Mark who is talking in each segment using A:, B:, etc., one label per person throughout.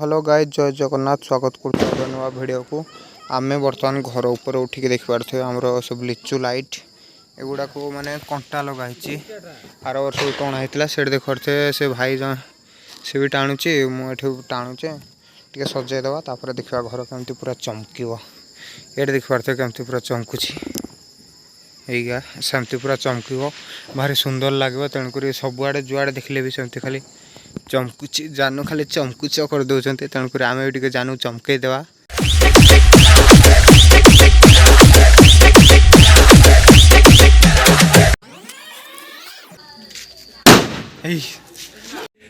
A: Hello guys, जय जगन्नाथ। स्वागत कर नुआ भिडियो को। आमे बर्तमान घर ऊपर उठिक देखि पारथि हमरो सब लिचु लाइट एगुडा को माने कंटा लगाई आर वर्ष टणा होता से देख पारे से भाई जन से भी टाणुची मुझे टाणुचे टे सजेदेवा तापर देखा घर केमती पूरा चमकिब। ये देख पारे केमती पूरा चमकुची यहीगा सेमती पूरा चमकिब भारी सुंदर लगे। तेणुक सबुआड़े जुआड़े देखले भी सेमती खाली चमकुची जानू खाली चमकुच कर दौरान तेणुक आम भी जानू चमकई देवा।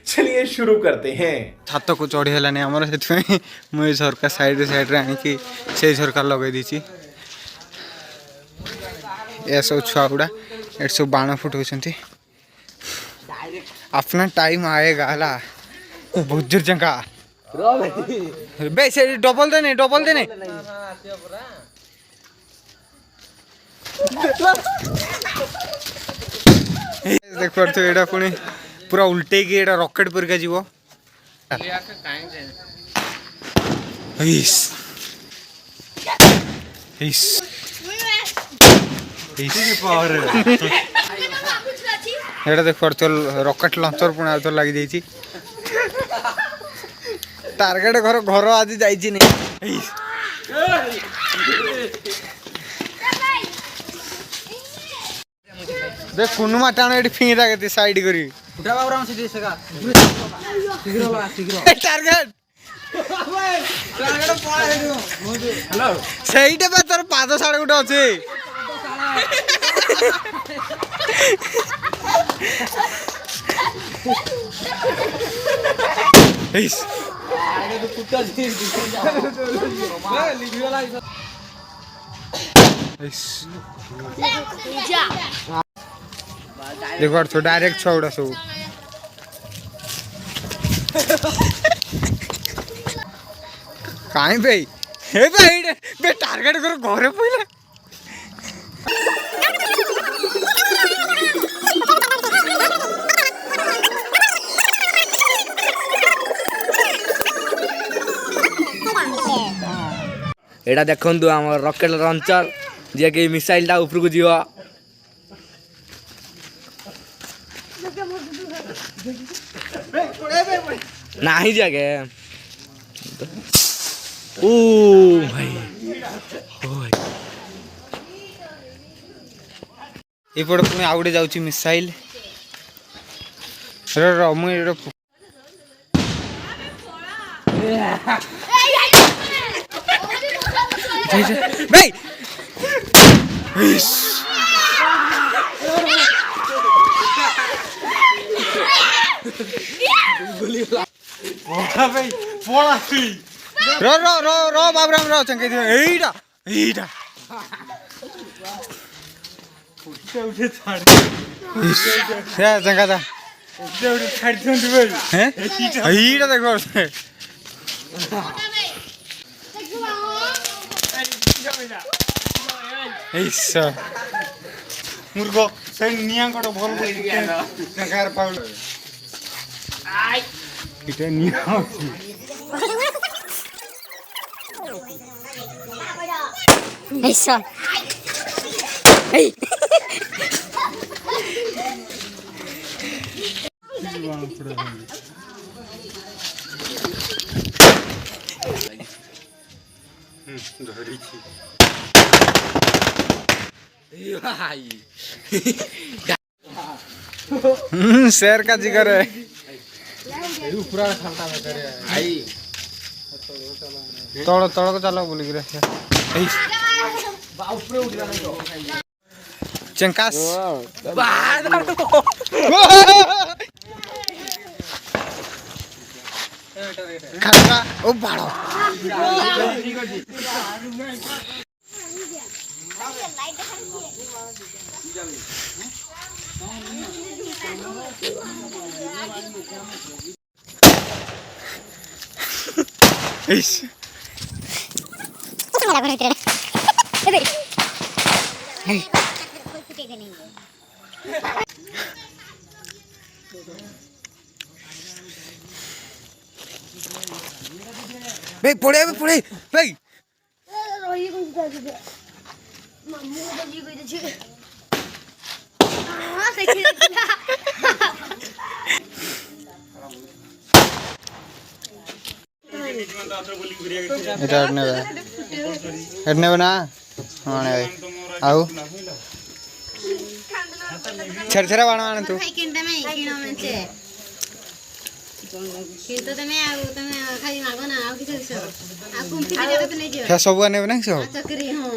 B: चलिए शुरू करते हैं।
A: छात को चढ़ी है आमर से मुझे झरका साइड साइड आनी से झरका लगे दी ये सब छुआ गुड़ा ये सब बाण फुटाऊँ। अपना टाइम आएगा हला बहुत जोर चंका बे से डबल देने देख पार्थ एटा पुणी पूरा उल्टे की एटा रॉकेट परिका जीव एटा देख पार्थ रॉकेट लॉन्चर पुणी आउथर लगी जाइए टार्गेट घर घर आज जाइए नहीं देख कुनुमा टाण ये फिंगी था साइड करी टार्गेट सहीटे तोर पाद साढ़े गोटे अच्छे देखो तो डायरेक्ट छुड़ा सब कहीं भाई हे भाई बे टारगेट करो घरे पहले
C: एटा देखु आम रॉकेट लॉन्चर जे कि मिसाइल टा ऊपर को जीव नहीं जगे ओ भाई
A: एपटे पुणी आउ गए जाऊँ मिसाइल मुझे भाई रो रो रो रो बाबराम रो चंके एटा एटा उठे छाड़ चंका था उठे छाड़ दियंतु भाई हैं एटा देखो मुर्ग से निया कट भल जगार पाउल इटा निया
D: ऐसा
A: शेर का जिगर है तड़ तड़ को चलो बोल चंकास खटका ओ बाड़ो भाई पड़े पड़े भाई
D: रही कोई दे मामू को जी कोई दे हां देखि
A: এটা নেবে না ହଁ ନେବେ ଆଉ ଛେରା ଛେରା ବାଣ ଆଣ ତୁ
D: କିଣତେ ମେ କିଣ ମେଞ୍ଚେ କିନ୍ତୁ ତମେ ଖାଇ ମାଗ ନା ଆଉ କିଛି ଦିଶ ଆଉ କୁମ୍ପି ବି ଜଗତ ନେଇ ଯିବ
A: ସେ ସବୁ ନେବେ ନା ସବୁ
D: ଚକରି ହଁ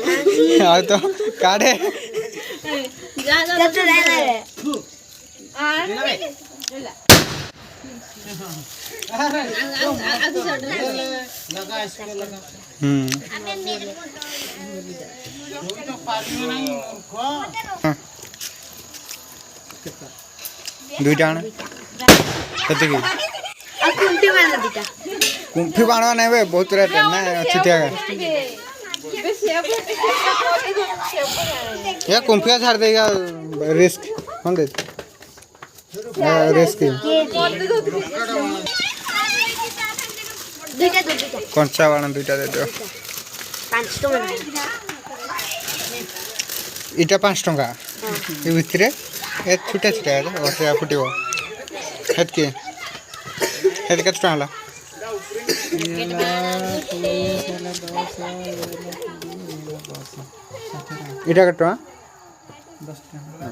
A: ଆଉ ତ କାଢେ
D: ଯା ଯା କେତେ ଦେଲେ
A: ଦୁଇଟା ଆଣ ସେତିକି କୁମ୍ଫି ବାଣ ନେବେ ବହୁତ ରେଟ୍ ନା ଛୁଟିଆ ये कुंफिया छाड़ देगा रिस्क कौन दे रिस्क कंचा बाण दुईटा दे दो
D: 5 टका
A: इटा 5 टका ये भितरे ए छुटा छुटा है और से फुटिबो हेत के टका हला इटा कटवा 10 टका